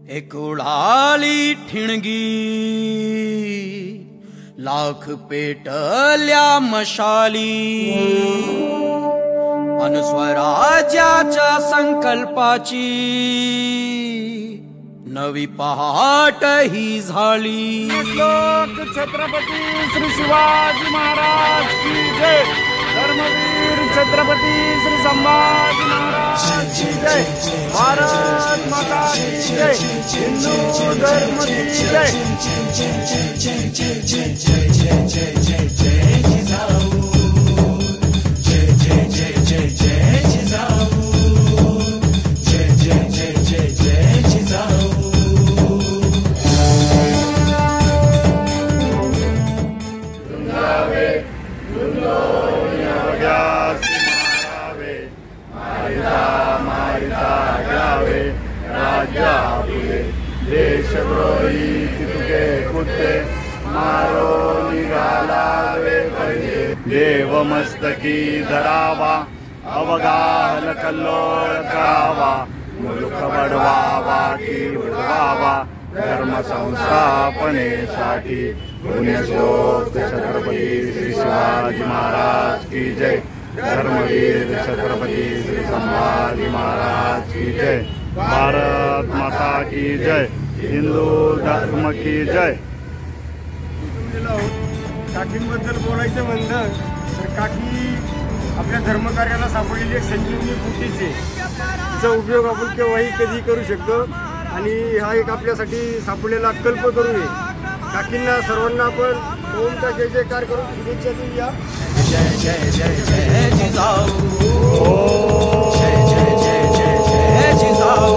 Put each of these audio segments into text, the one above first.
एक उडाली ठिणगी लाख पेटल्या मशाली अन स्वराज्याच्या संकल्पाची नवी पहाट ही झाली। लोक छत्रपती श्री शिवाजी महाराज की जय। धर्मवीर छत्रपती श्री संभाजी महाराज की जय। भारत माता की जय। हिंदू धर्म की जय। देशद्रोही तुके कुत्ते मारो निघालावे पाहिजे। देवमस्तकी धरावा अवगाहन कल्लोळ करावा। मुलुख बडवावा की बुडवावा धर्म संस्थापनेसाठी। पुण्यश्लोक छत्रपती श्री शिवाजी महाराज की जय। धर्मवीर छत्रपती श्री संभाजी महाराज की जय। भारत माता की जय। हिंदू धर्म की जय। काकींबद्दल बोलायचं म्हणलं तर काकी आपल्या धर्मकार्याला सापडलेली एक संजीवनी बुटीच आहे। तिचा उपयोग आपण केव्हाही कधी करू शकतो आणि हा एक आपल्यासाठी सापडलेला कल्प करू नये। काकींना सर्वांना आपण ओमचा जय जयकार करून शुभेच्छा देऊया। जय जय जय जय जिजाऊ। जय जय जय जय जय जिजाऊ।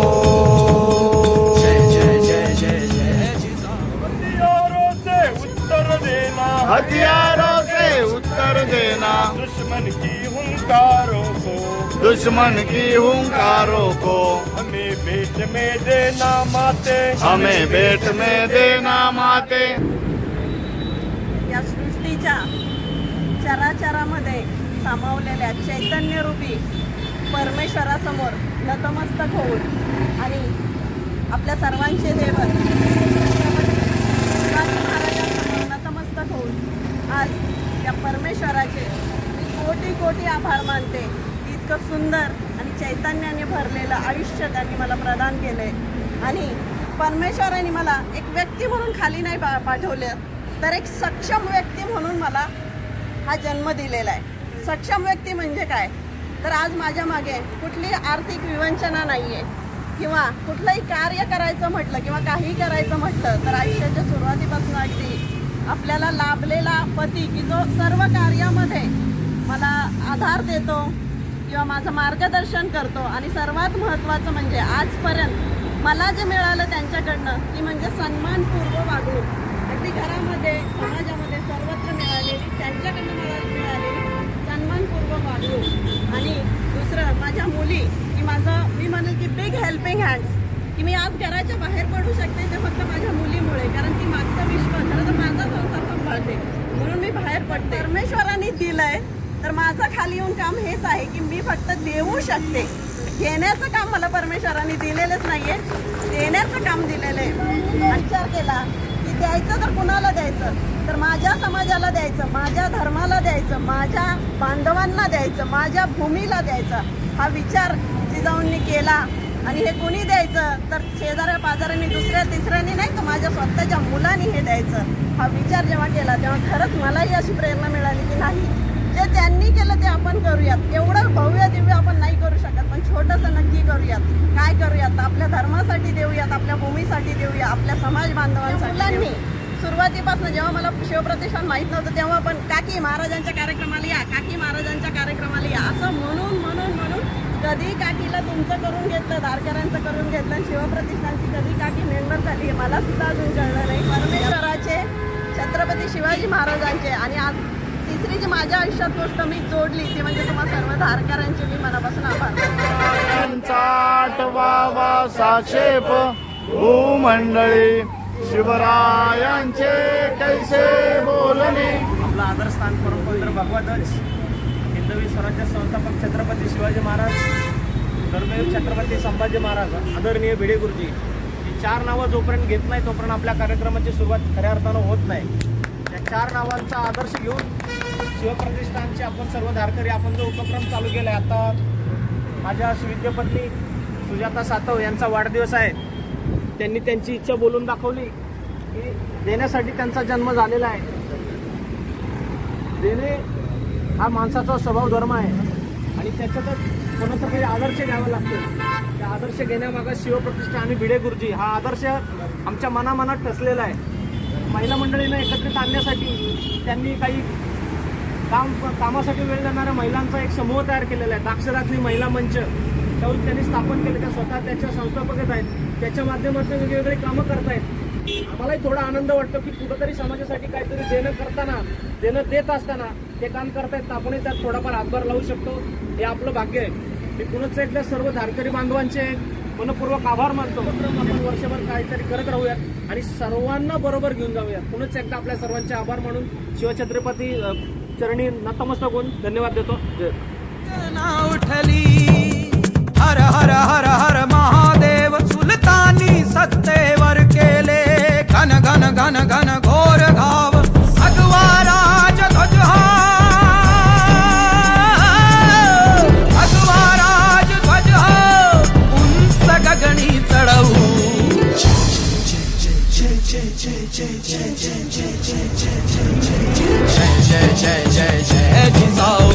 जय जय जय जय जय जिजाऊ। हथियारों से उत्तर देना। हथियारों से उत्तर देना। दुश्मन की हुंकारों को। दुश्मन की हुंकारों को। हमें भेंट में देना माते। हमें भेंट में देना माते। या सृष्टीच्या चराचरामध्ये सामावलेल्या चैतन्यरूपी परमेश्वरासमोर नतमस्तक होऊन आणि आपल्या सर्वांचे दैवत शिवाजी महाराजांसमोर नतमस्तक होऊन आज त्या परमेश्वराचे मी कोटी कोटी आभार मानते। इतकं सुंदर आणि चैतन्याने भरलेलं आयुष्य त्यांनी मला प्रदान केलंय आणि परमेश्वराने मला एक व्यक्ती म्हणून खाली नाही पाठवलं तर एक सक्षम व्यक्ती म्हणून मला हा जन्म दिलेला आहे। सक्षम व्यक्ती म्हणजे काय तर आज माझ्या मागे कुठली आर्थिक विवंचना नाही आहे किंवा कुठलंही कार्य करायचं म्हटलं किंवा काही करायचं म्हटलं तर आयुष्याच्या सुरुवातीपासून अगदी आपल्याला लाभलेला पती की जो सर्व कार्यामध्ये मला आधार देतो किंवा माझं मार्गदर्शन करतो आणि सर्वात महत्त्वाचं म्हणजे आजपर्यंत मला जे मिळालं त्यांच्याकडनं ती म्हणजे सन्मानपूर्व वागणूक। अगदी घरामध्ये समाजामध्ये सर्वत्र मिळालेली त्यांच्याकडनं मला मिळालेली सन्मानपूर्वक वागणूक। आणि दुसरं माझ्या मुली की मी म्हणेल की बिग हेल्पिंग हँड्स की मी आज घराच्या बाहेर पडू शकते ते फक्त माझ्या मुलीमुळे कारण ती मागचं विश्व खरं तर माझा संसार सांभाळते म्हणून मी बाहेर पडते। परमेश्वरांनी दिलंय तर माझं खाली येऊन काम हेच आहे की मी फक्त देऊ शकते। घेण्याचं काम मला परमेश्वरांनी दिलेलंच नाहीये देण्याचं काम दिलेलं आहे। विचार केला द्यायचं तर कुणाला द्यायचं तर माझ्या समाजाला द्यायचं माझ्या धर्माला द्यायचं माझ्या बांधवांना द्यायचं माझ्या भूमीला द्यायचं हा विचार जिजाऊंनी केला आणि हे कुणी द्यायचं तर शेजाऱ्या पाजाऱ्यांनी दुसऱ्या तिसऱ्यांनी नाही तर माझ्या स्वतःच्या मुलांनी हे द्यायचं हा विचार जेव्हा केला तेव्हा खरंच मलाही अशी प्रेरणा मिळाली की नाही जे त्यांनी केलं ते आपण करूयात। एवढं भव्य दिव्य आपण नाही करू शकत पण छोटंसं नक्की करूयात। काय करूयात आपल्या धर्मासाठी देऊयात आपल्या भूमीसाठी देऊया आपल्या समाज बांधवांसाठी। सुरुवातीपासून जेव्हा मला शिवप्रतिष्ठान माहीत नव्हतं तेव्हा पण काकी महाराजांच्या कार्यक्रमाला या काकी महाराजांच्या कार्यक्रमाला या असं म्हणून म्हणून म्हणून कधी काकीला तुमचं करून घेतलं दारकऱ्यांचं करून घेतलं आणि शिवप्रतिष्ठानची कधी काकी मेंबर झाली मला सुद्धा अजून कळलं नाही। परमेश्वराचे छत्रपती शिवाजी महाराजांचे आणि आज तिसरी जी माझ्या आयुष्यात गोष्ट मी जोडली ती म्हणजे तुम्हा सर्व धारकऱ्यांचे मी मनापासून आभार। आठवावा साक्षेप भूमंडळी शिवरायांचे कैसे बोलणे। आपला आदरस्थान परमपवित्र भगवाध्वज हिंदवी स्वराज्य संस्थापक छत्रपती शिवाजी महाराज, धर्मवीर छत्रपती संभाजी महाराज, आदरणीय भिडे गुरुजी 4 नावं जोपर्यंत घेत नाही तोपर्यंत आपल्या कार्यक्रमाची सुरुवात खऱ्या अर्थानं होत नाही. त्या 4 नावांचा आदर्श घेऊन शिवप्रतिष्ठानचे आपण सर्व धारकरी आपण जो उपक्रम चालू केला आहे, आता माझ्या सुविद्य पत्नी सुजाता सातव यांचा वाढदिवस आहे. त्यांनी त्यांची इच्छा बोलून दाखवली की देण्यासाठी त्यांचा जन्म झालेला आहे. देणे हा माणसाचा स्वभाव धर्म आहे आणि त्याच्यातच कोणाचा काही आदर्श घ्यावा लागतो. त्या आदर्श घेण्यामागं शिवप्रतिष्ठा आणि भिडे गुरुजी हा आदर्श आमच्या मनामनात ठसलेला आहे. महिला मंडळींना एकत्रित आणण्यासाठी त्यांनी काही कामासाठी वेळ देणाऱ्या महिलांचा एक समूह तयार केलेला आहे. दाक्षरातली महिला मंच त्यावर त्यांनी स्थापन केले. त्या स्वतः त्याच्या संस्थापक आहेत. त्याच्या माध्यमातून वेगवेगळे कामं करतायत. आम्हालाही थोडा आनंद वाटतो की कुठंतरी समाजासाठी काहीतरी देणं देत असताना ते काम करतायत, तर आपणही त्यात थोडाफार हातभार लावू शकतो. हे आपलं भाग्य आहे. मी पुन्हा एकदा सर्व धारकरी बांधवांचे मनपूर्वक आभार मानतो. आपण वर्षभर काहीतरी करत राहूयात आणि सर्वांना बरोबर घेऊन जाऊयात. पुन्हा एकदा आपल्या सर्वांचे आभार मानून शिवछत्रपती चरणी नतमस्तक होऊन धन्यवाद देतो. जय उठली हर हर हर हर महादेव सुलतानी सत्तेवर केले घन घन घन घन घोर घाव भगवा राज ध्वज भगवा राज ध्वज उंच गगनी चढवू जय जय जय जय जिजाऊ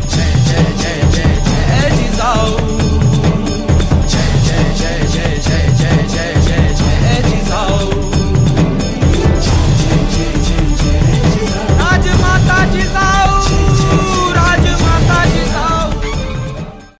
जय जय जय जय जय जिजाऊ